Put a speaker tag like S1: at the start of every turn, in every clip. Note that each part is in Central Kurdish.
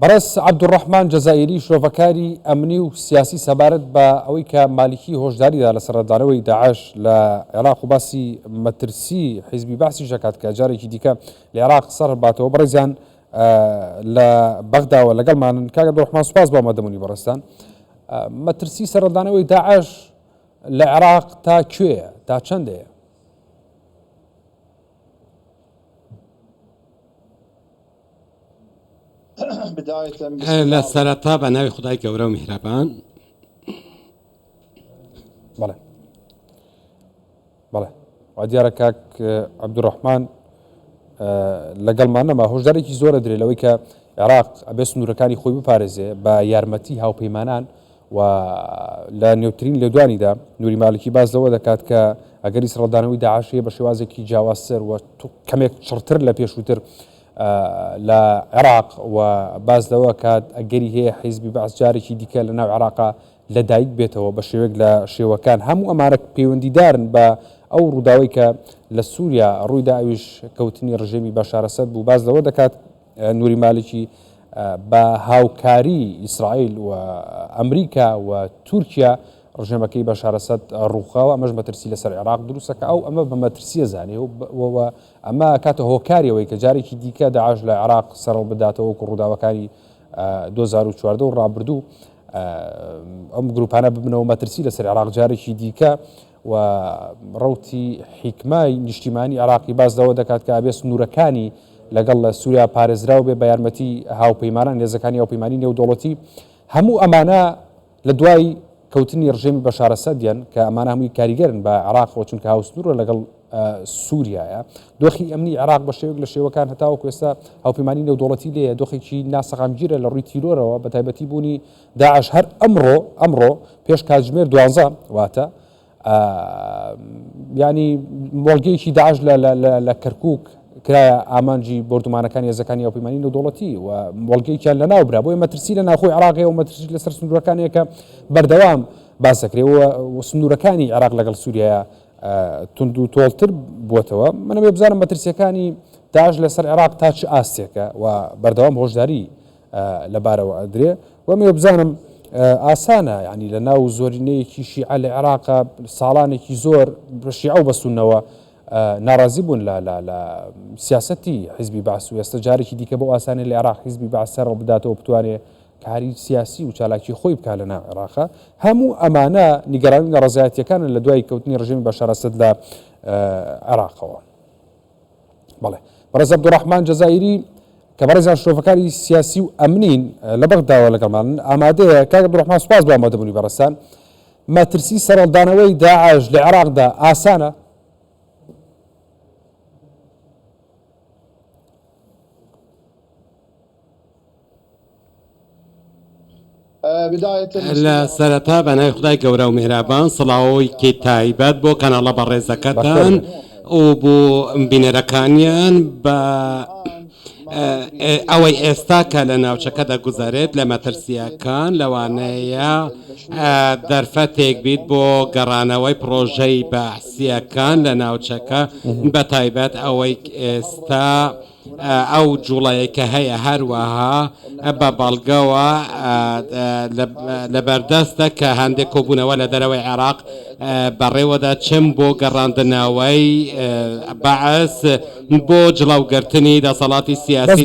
S1: بەڕێز عەبدوڕەحمان جەزائیری شۆڤەکاری ئەمنی و سیاسی سەبارەت بە ئەوەی کە مالیکی هۆشداریدا لە سەرڕێدانەوەی داعش لە عێراق و باسی مەترسی حیزبی بەعسی ژەکات کە جارێکی دیکە لە عێراق سەر هەڵباتەوە. بەڕێزیان لە بەغداوە لەگەڵمانن. کاک عەبدوڕەحمان سوپاس بۆ ئامادەبوونی بەڕێستان. مەترسی سەرڕێدانەوەی داعش لە عێراق تا کوێیە، تا چەندەیە؟
S2: لە سەرەتا بە ناوی خودای گەورە و میهرەبان.
S1: بەڵێ بەڵێ وا دیارە کاک عەبدوڕەحمان لەگەڵمان نەما. هۆشدارێکی زۆرە درێ لەوەی کە عێراق ئەبێ سنوورەکانی خۆی بپارێزێ بە یارمەتی هاوپەیمانان و لە نێوترین لێدوانیدا نووری مالکی باز لەوە دەکات کە ئەگەری سەرڕێدانەوەی داعش هەیە بە شێوازێکی جیاوازتر و کەمێک چڕتر لە پێشووتر لە عێراق و باز لەوە کات ئەگەری هەیە حیزبی بەعس جارێکی دیکە لە ناو عێراقا لەدایک بێتەوە بە شێوەیەک لە شێوەکان. هەموو ئەمانە پەیوەندیدارن بە ئەو ڕووداوی کە لە سووریا ڕوویدا، ئەویش کەوتنی ڕژێمی بەشار ئەسەد بوو. باز لەوە دەکات نووری مالکی بە هاوکاری ئیسرائیل و ئەمریکا و تورکیا ڕژێمەکەی بەشار ئەسەد ڕووخاوە. ئەمەش مەترسی لەسەر عێراق دروستەکە. ئەو ئەمە بە مەترسیە زانێ و ئەمە کاتە هۆکاریەوەی کە جارێکی دیکە داعش لە عێراق سەرەڵ بداتەوە وەکو ڕووداوەکانی 2014 و ڕابردوو ئەم گروپانە ببنەوە مەترسی لەسەر عێراق جارێکی دیکە. و ڕەوتی حیکمای نیشتیمانی عێراقی باز لەوە دەکات کە ئەبێ سنوورەکانی لەگەڵ لە سووریا پارێزراو بێ بە یارمەتی هاوپەیمانان نێزەکانی هاوپەیمانی نێودوڵەتی. هەموو ئەمانە لە دوای کەوتنی ڕژێمی بەشار ئەسەدیان کە ئەمانە هەمووی کاریگەرن بە عێراقەوە چونکە هاوسنوورە لەگەڵ سووریایە. دۆخی ئەمنی عێراق بە شێوەیەک لە شێوەکان هەتاوەکو ئێستا هاوپەیمانی نێودوڵەتی لێیە. دۆخێکی ناسەقامگیرە لە ڕووی تیرۆرەوە بە تایبەتی بوونی داعش هەر ئەمڕۆ پێش کاتژمێر 12 واتە ینی مۆڵگەیەکی داعش لە کەرکووک کرایە ئامانجی بردومانەکانی هێزەکانی هاوپەیمانی نێودوڵەتی و مۆڵگەیەکیان لە ناوبرا. بۆیە مەترسی لە ناوخۆی عێراقیە و مەترسی لەسەر سنوورەکانەیە کە بەردەوام باس دەکرێتەوە و سنوورەکانی عێراق لەگەڵ سووریایە تونند و تۆڵتر بووەتەوە. منەوێ بزانم مەترسیەکانی داعش لەسەر عێراق تا چ ئاستێکە و بەردەوام هۆشداری لەبارەوە ئەدرێ. وەمێ بزانم ئاسانە ینی لە ناو زۆرینەیەکی شیعە لە عێراقا ساڵانێکی زۆر شیعە و بەسونەوە ناڕازی بوون لە سیاسەتی حیزبی بەعس و ئێستا جارێکی دیکە بۆ ئاسانی لە عێراق حیزبی بەعس سەرڕ بداتەوە بتوانێت کاری سیاسی و چالاکی خۆی بکات لە ناو عێراقا. هەموو ئەمانە نیگەرانی لە ڕزایەتیەکانن لە دوای کەوتنی ڕژێمی بەشار ئەسەد لە عێراقەوە. بەڵێ بەڕێز عەبدوڕەحمان جەزائیری کە بەڕێزان شۆڤەکاری سیاسی و ئەمنین لە بەغداوە لەگەڵمان ئامادەیە. کاک عەبدوڕەحمان سوپاس بۆ ئامادەبوونی بەڕێستان. مەترسی سەرەڵدانەوەی داعش لە عێراقدا ئاسانە؟
S2: لە سەرەتا بە ناوی خودای گەورە و میهرەبان سڵاوەیەکی تایبەت بۆ کەناڵە بەڕێزەکەتان و بۆ بینەرەکانیان بە ئەوەی ئێستا کە لە ناوچەکە دەگوزارێت لە مەترسیەکان لەوانەیە دەرفەتێک بیت بۆ گەڕانەوەی پرۆژەی بەعسیەکان لە ناوچەکە بە تایبەت ئەوەی ئێستا ئەو جوڵەیە کە هەیە هەروەها بە بەڵگەوە لە بەردەستە کە هەندێک کۆبوونەوە لە دەرەوەی عێراق بەڕێوەدا چم بۆ گەڕاندنەوەی بەعس بۆ جڵاوگرتنی دەسەڵاتی سیاسی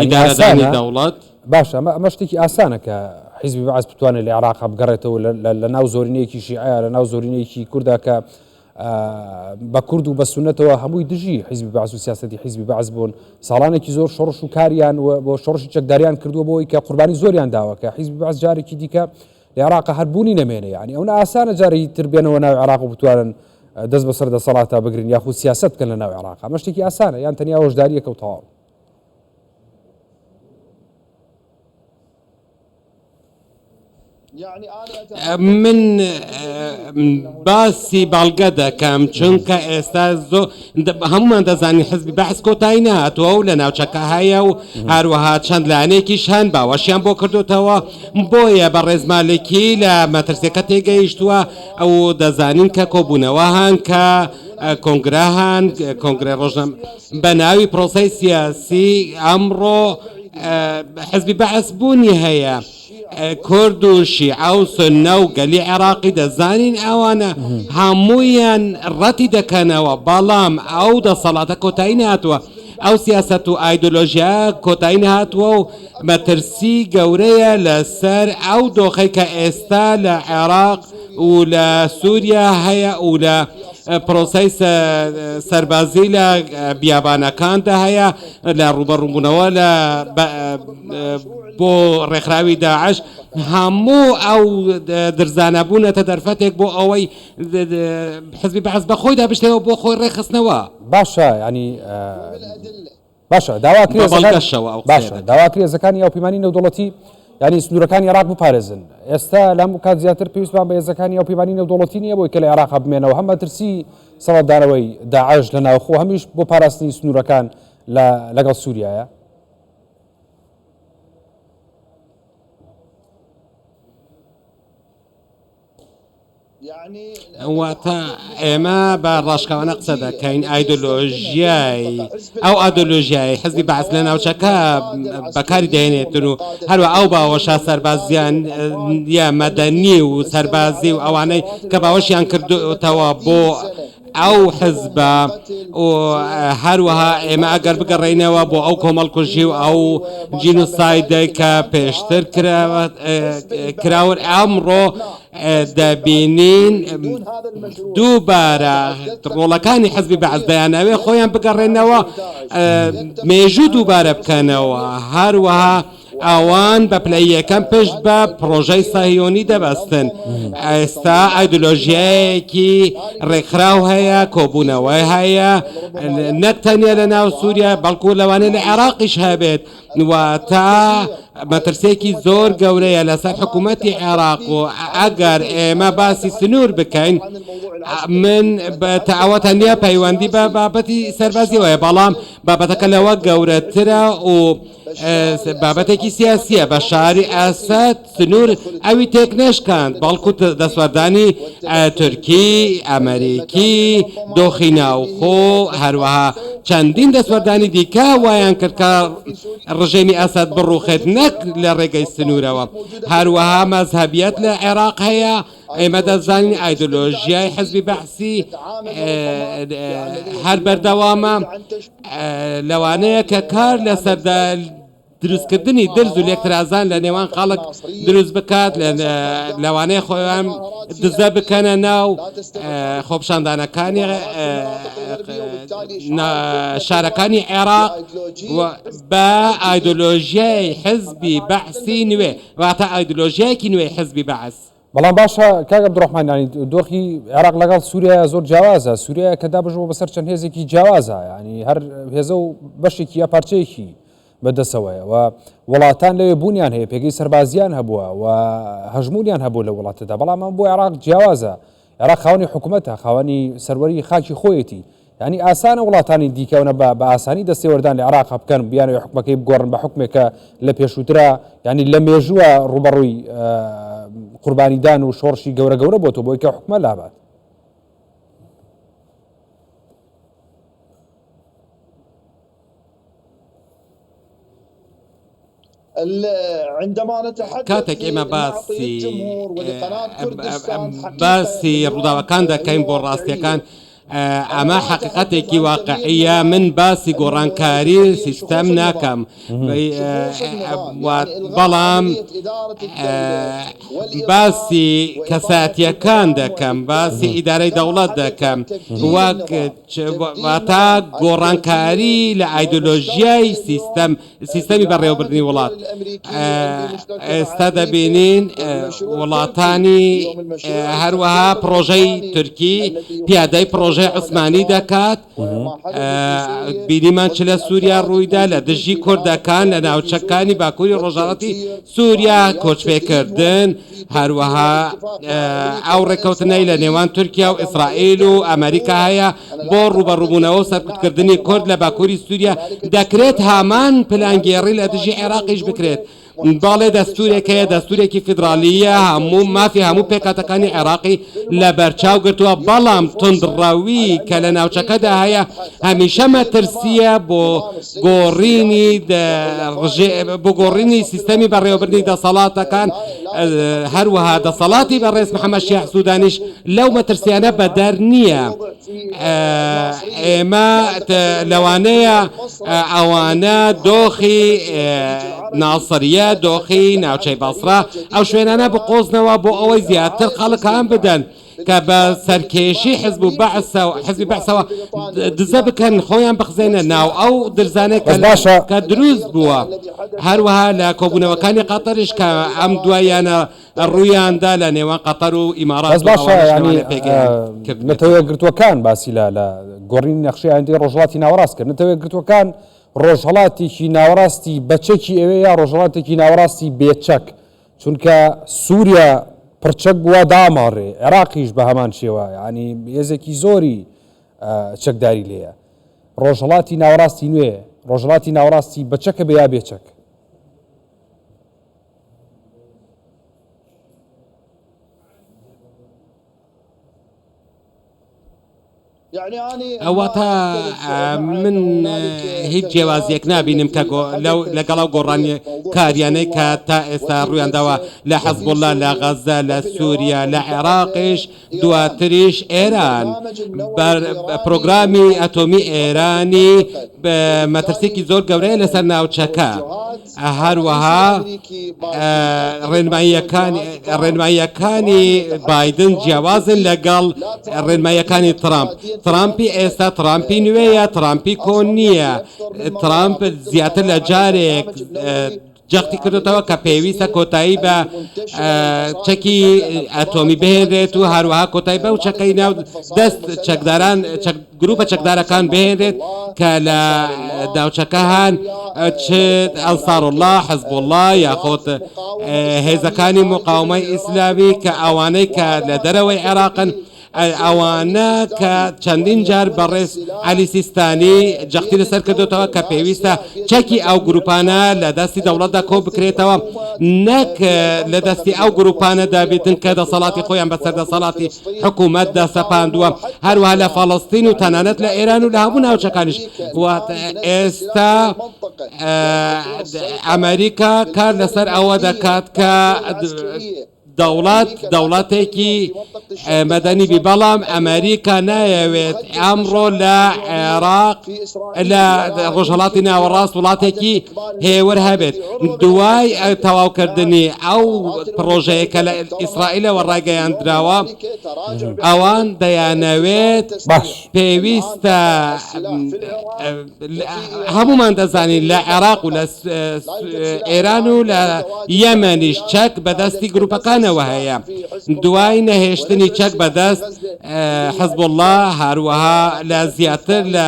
S2: ئیدارەدانی دەوڵەت.
S1: باشە ئەمە شتێکی ئاسانە کە حیزبی بەعس بتوانێت لە عێراق بگەڕێتەوە لە ناو زۆرینەیەکی شیعە لە ناو زۆرینەیەکی کووردا کە بە کورد و بە سونەتەوە هەمووی دژی حیزبی بەعس و سیاسەتی حیزبی بەعس بوون. ساڵانێکی زۆر شۆڕش و کاریان بۆ شۆڕشی چەکداریان کردووە بۆی کە قوربانی زۆریان داوە کە حیزبی بەعس جارێکی دیکە لە عێراقا هەربوونی نەمێنێ. ینی ئەوە ئاسانە جارێکی تر بێنەوە ناو عێراق و بتوانن دەست بەسەر دەسەڵاتە بگرن یاخود سیاسەت بکەن لە ناو عێراقا. ئەمە شتێکی ئاسانە یان تەنیا هۆشداریەکە و تەواو.
S2: من باسی باڵگە دەکەم چونکە ئێستا هەمومان دەزانین حزبی بەعس کۆتایی نهاتووە و لە ناوچەکە هەیە و هەروەها چەند لایەنێکیش هەن باوەشیان بۆ کردوتەوە. بۆیە بە ڕێزمالێکی لە مەترسیەکە تێگەیشتووە ئەو دەزانین کە کۆبوونەوە هەن کە کۆنگرە هەن کۆنگرە ڕۆژنامە بە ناوی پرۆسەی سیاسی ئەمڕۆ حزبی بەعەس بوونی هەیە کورد و شیعە و سنە و گەلی عێراقی دەزانین ئەوانە هەموویان ڕەتی دەکەنەوە بەڵام ئەو دەسەڵاتە کۆتایی نهاتووە ئەو سیاست و ئایدۆلۆژیا کۆتایی نهاتووە و مەترسی گەورەیە لەسەر ئەو دۆخەی کە ئێستا لە عێراق و لە سووریا هەیە و لە پرۆسەی سەربازی لە بیابانەکاندا هەیە لە ڕوبەڕووبوونەوە لە بۆ ڕێکخراوی داعش هەموو ئەو درزانە بوونەتە دەرفەتێک بۆ ئەوەی حزبی بەعەس بەخۆی دابشتەوە بۆ خۆی ڕێخستنەوە
S1: باشە ینی باشە داواکری هێزەکانی یاوپەیمانی نێودوڵەتی ینی سنوورەکانی عێراق بپارێزن ئێستا لەم کات زیاتر پێویستمان بە هێزەکانی یاوپەیمانی نێودوڵەتی نییە بۆی کە لە عێراق بمێنەوە هەم مەترسی سەڵاتدارەوەی داعش لە ناوخۆ هەمیش بۆ پاراستنی سنوورەکان لەگەڵ سووریایە.
S2: واتە ئێمە بە ڕاشکاوانە قسە دەکەین ئایدۆلۆژیای ئەو ئایدۆلۆژیای حزبی بەعەس لە ناوچەکە بەکاری دەهێنێتن و هەروە ئەو باوەشە سەربازیان یا مەدەنی و سەربازی و ئەوانەی کە باوەشیان کردوتەوە بۆ ئەو حزبە و هەروەها ئێمە ئەگەر بگەڕێنەوە بۆ ئەو کۆمەڵکوژی و ئەو جینۆسایدە کە پێشتر کراون ئەمڕۆ دەبینین دووبارە ڕۆڵەکانی حزبی بەعەس دەیانەوێ خۆیان بگەڕێنەوە مێژوو دووبارە بکەنەوە هەروەها ئەوان بە پلەیەکەم پشت بە پرۆژەی ساهیۆنی دەبەستن ئێستا ئایدۆلۆژیایەکی ڕێکخراو هەیە کۆبوونەوەی هەیە نەک تەنیا لە ناو سووریا بەڵکو لەوانەیە لە عێراقیش هەبێت واتە مەترسێکی زۆر گەورەیە لەسەر حکوومەتی عێراق و ئەگەر ئێمە باسی سنوور بکەین من تەواو تەنیا پەیوەندی بە بابەتی سەربازیەوەیە بەڵام بابەتەکە لەوە گەورەترە و بابەتێکی سیاسیە بە شاری ئەسەد سنوور ئەوی تێک نەشکاند بەڵکو دەسوەردانی تورکی ئەمریکی دۆخی ناوخۆ هەروەها چەندین دەسوەردانی دیکە وایان کرد کە ڕژێمی ئەسەد بڕوخێت نەک لە ڕێگەی سنوورەوە هەروەها مەزهەبیەت لە عێراق هەیە ئێمە دەزانین ئایدۆلۆژیای حزبی بەعسی هەر بەردەوامە لەوانەیە کە کار لەسەر دروستکردنی درز و لێکترازان لە نێوان خەڵک دروست بکات لەوانەیە خۆیان دزە بکەنە ناو خۆپشاندانەکانی شارەکانی عێراق بە ئایدۆلۆژیای حزبی بەعسی نوێ واتە ئایدۆلۆژیایەکی نوێی حزبی بەعس.
S1: بەڵام باشە کاک عەبدوڕەحمانانی دۆخی عێراق لەگەڵ سووریا زۆر جیاوازە سووریا کە دابژەوە بەسەر چەند هێزێکی جیاوازە ینی هەر هێزە و بەشێکی یا پارچەیەکی بەدەسەوەیە و وڵاتان لەوێ بوونیان هەیە پێگەی سەربازیان هەبووە و هەژمونیان هەبوو لە وڵاتەدا بەڵام ئەم بۆ عێراق جیاوازە عێراق خاوەنی حکوومەتە خاوەنی سەروەری خاکی خۆیەتی ینی ئاسانە وڵاتانی دیکەونە بە ئاسانی دەستێوەردان لە عێراق بکەن بیانەوە حکومەکەی بگۆڕن بە حکومێکە لە پێشووترا ینی لە مێژووە ڕوبەڕووی قوربانیدان و شۆڕشی گەورە گەورە بۆ تۆ بۆی کە حکومە لابات.
S2: کاتێک ئێمە باسی ڕووداوەکان دەکەین بۆ ڕاستیەکان ئەمە حقیقەتێکی واقعیە من باسی گۆڕانکاری سیستەم ناکەم بەڵام باسی کەساتیەکان دەکەم باسی ئیدارەی دەوڵەت دەکەم واتە گۆڕانکاری لە ئایدۆلۆژیای سیستەمی بەڕێوەبردنی وڵات ئێستا دەبینین وڵاتانی هەروەها پرۆژەی تورکی پیادەی پرۆژەی عوسمانی دەکات بینیمان چ لە سووریا ڕوویدا لە دژی کوردەکان لە ناوچەکانی باکووری ڕۆژهەڵاتی سووریا کۆچپێکردن هەروەها ئەو ڕێکەوتنەی لە نێوان تورکیا و ئیسرائیل و ئەمریکا هەیە بۆ ڕوبەڕووبوونەوە و سەرکوتکردنی کورد لە باکووری سووریا دەکرێت هامان پلانگێڕی لە دژی عێراقیش بکرێت باڵێ دەستورێکەیە دەستورێکی فیدرالیە هەموو مافی هەموو پێکاتەکانی عێراقی لە بەرچاو گرتووە بەڵام تندڕەوی کە لە ناوچەکەدا هەیە هەمیشە مەترسیە بۆ گۆڕینی سیستەمی بەڕێوەبردننی دەسەڵاتەکان هەروەها دەسەڵاتی بەڕێز محەممەد شیع سوودانیش لەو مەترسیانە بەدەر نییە. ئێمە لەوانەیە ئەوانە دۆخی ناسریە دۆخی ناوچەی بەسرا ئەو شوێنانە بقۆزنەوە بۆ ئەوەی زیاتر خەڵکان بدەن کە بە سەرکێشی حزبی بەعسەوە دزە بکەن خۆیان بخزێنە ناو ئەو درزانێک کە دروست بووە. هەروەها لە کۆبوونەوەکانی قەتەریش کە ئەم دوایانە ڕوویاندا لە نێوان قەتەر و ئیمارات
S1: نەتەوە گرتوەکان باسی لە گۆڕینی نەخشەی ئایندەی ڕۆژهەڵاتی ناوەڕاست کرد. نەتەوە گرتوەکان ڕۆژهەڵاتێکی ناوەڕاستی بەچەکی ئەوێ یا ڕۆژهەڵاتێکی ناوەڕاستی بێچەک، چونکە سووریا پرچەک بووە داماڕێ، عێراقیش بە هەمان شێوە، ینی هێزێکی زۆری چەکداری لێیە. ڕۆژهەڵاتی ناوەڕاستی نوێ، ڕۆژهەڵاتی ناوەڕاستی بەچەکە بە یا بێچەک.
S2: ئەواتە من هیچ جیاوازیەک نبینم کە لەگەڵ گۆڕانی کاریانەی کە تا ئێستا ڕوویانداوە لە حەزبوڵڵا لە غەزە لە سووریا لە عێراقیش دواتریش ئێران پرۆگرامی ئەتۆمی ئێرانی مەترسێکی زۆر گەورەیە لەسەر ناوچەکە. هەروەها ڕێنماییەکانی بایدن جیاوازن لەگەڵ ڕێنماییەکانی ترامپی ئێستا ترامپی نوێیە ترامپی کۆن نییە. ترامپ زیاتر لە جارێک جەختی کردوتەوە کە پێویستە کۆتایی بە چەکی ئەتۆمی بهێنرێت و هەروەها کۆتایی بە و چەکەی ناو دەست چەکداران گروپە چەکدارەکان بهێنرێت کە لە ناوچەکە هەن چ ئەنسارڵڵا حەزبوڵڵا یاخۆت هێزەکانی مقاومەی ئیسلامی کە ئەوانەی کە لە دەرەوەی عێراقن ئەوانە کە چەندین جار بەڕێز عەلی سیستانی جەختی لەسەر کردوتەوە کە پێویستە چەکی ئەو گروپانە لە دەستی دەوڵەتدا کۆ بکرێتەوە نەک لە دەستی ئەو گروپانەدا بێتن کە دەسەڵاتی خۆیان بەسەر دەسەڵاتی حکوومەتدا سەپاندووە. هەروەها لە فەڵەستین و تەنانەت لە ئێران و لە هەموو ناوچەکانیش ئێستا ئەمریکا کار لەسەر ئەوە دەکات کە دەوڵاتێکی مەدەنی بی، بەڵام ئەمریکا نایەوێت ئەمڕۆ لە عێراق لە ڕۆژهەڵاتی ناوەڕاست وڵاتێکی هێور هەبێت. دوای تەواوکردنی ئەو پرۆژەیە کە لە ئیسرائیلەوە ڕاگەیاندراوە ئەوان دەیانەوێت پێویستە هەمومان دەزانین لە عێراق و لە ئێران و لە یەمەنیش چەک بەدەستی گروپەکانەوە هەیە. دوای نەهێشتنی چەک بەدەست حەزبوڵڵا هەروەها لە زیاتر لە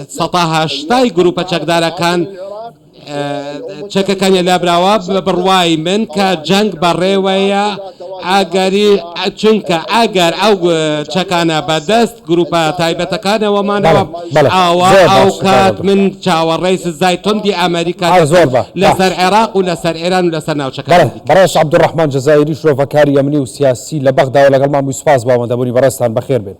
S2: 180 گروپە چەکدارەکان چەکەکانی لابراوە بڕوای من کە جەنگ بەڕێوەیە ئاگەری چونکە ئەگەر ئەو چەکانە بەدەست گروپە تایبەتەکانەوەمانەوە ئەو کات من چاوەڕێی سزای تۆندی ئەمریکا لەسەر عێراق و لەسەر ئێران و لەسەر ناوچەکان.
S1: بەڕێز عەبدوڕەحمان جەزایری شرۆڤەکاری ئەمنی و سیاسی لە بەغدا و لەگەڵمان بووی. سوپاس باوەندەبوونی بەڕێستان بەخێر بێن.